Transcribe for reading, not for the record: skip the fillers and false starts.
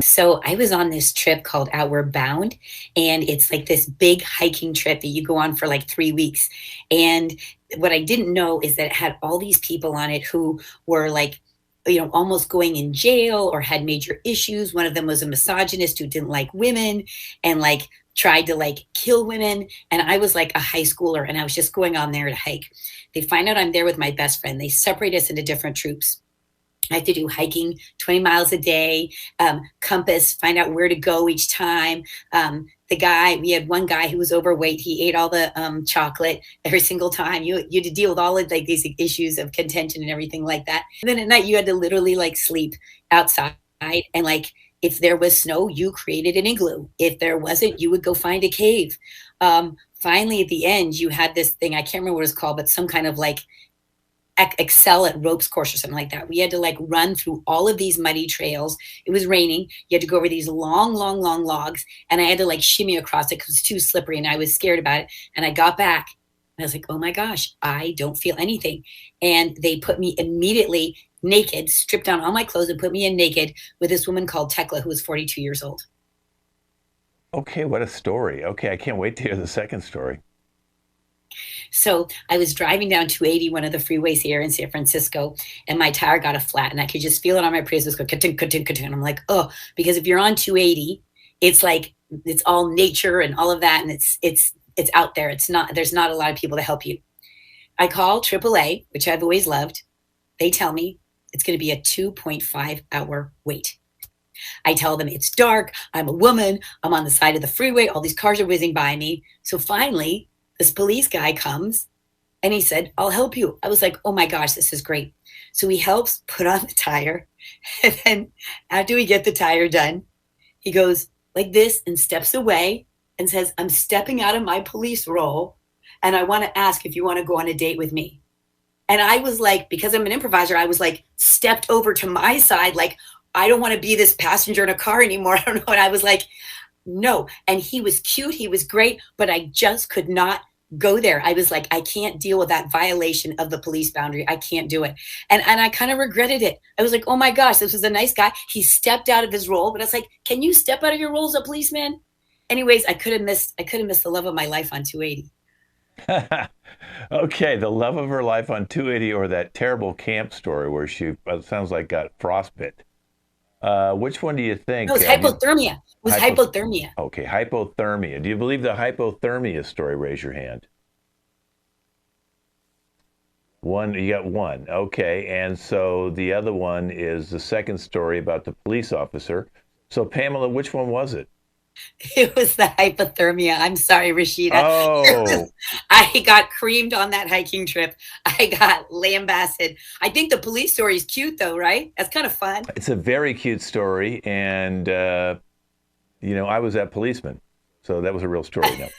So I was on this trip called Outward Bound, and it's like this big hiking trip that you go on for like 3 weeks. And what I didn't know is that it had all these people on it who were like, almost going in jail or had major issues. One of them was a misogynist who didn't like women and like tried to like kill women. And I was like a high schooler and I was just going on there to hike. They find out I'm there with my best friend. They separate us into different troops. I have to do hiking 20 miles a day, compass, find out where to go each time. We had one guy who was overweight. He ate all the chocolate every single time. You had to deal with all of like these issues of contention and everything like that. And then at night you had to literally like sleep outside and like, if there was snow, you created an igloo. If there wasn't, you would go find a cave. Finally, at the end, you had this thing, I can't remember what it's called, but some kind of like excel at ropes course or something like that. We had to like run through all of these muddy trails. It was raining. You had to go over these long, long, long logs. And I had to like shimmy across it because it was too slippery and I was scared about it. And I got back and I was like, oh my gosh, I don't feel anything. And they put me immediately naked, stripped down all my clothes and put me in naked with this woman called Tekla, who was 42 years old. Okay, what a story. Okay, I can't wait to hear the second story. So I was driving down 280, one of the freeways here in San Francisco, and my tire got a flat, and I could just feel it on my Prius. It was going ka-tink, ka-tink, ka-tink. I'm like, oh, because if you're on 280, it's like it's all nature and all of that, and it's out there. It's not there's not a lot of people to help you. I call AAA, which I've always loved. They tell me it's going to be a 2.5-hour wait. I tell them it's dark. I'm a woman. I'm on the side of the freeway. All these cars are whizzing by me. So finally, this police guy comes and he said, I'll help you. I was like, oh my gosh, this is great. So he helps put on the tire. And then after we get the tire done, he goes like this and steps away and says, I'm stepping out of my police role. And I want to ask if you want to go on a date with me. And I was like, because I'm an improviser, I was like stepped over to my side, like, I don't want to be this passenger in a car anymore. I don't know. And I was like, no. And he was cute. He was great, but I just could not go there. I was like, I can't deal with that violation of the police boundary. I can't do it. And I kind of regretted it. I was like, oh my gosh, this was a nice guy. He stepped out of his role, but I was like, can you step out of your role as a policeman? Anyways, I could have missed the love of my life on 280. Okay, the love of her life on 280 or that terrible camp story where she sounds like got frostbite. Which one do you think? No, it was hypothermia. It was Hypo hypothermia. okay, hypothermia. Do you believe the hypothermia story? Raise your hand. One, you got one. Okay, and so the other one is the second story about the police officer. So Pamela, which one was it? It was the hypothermia. I'm sorry, Rashida. Oh, I got creamed on that hiking trip. I got lambasted. I think the police story is cute, though, right? That's kind of fun. it's a very cute story, and I was that policeman, so that was a real story. No.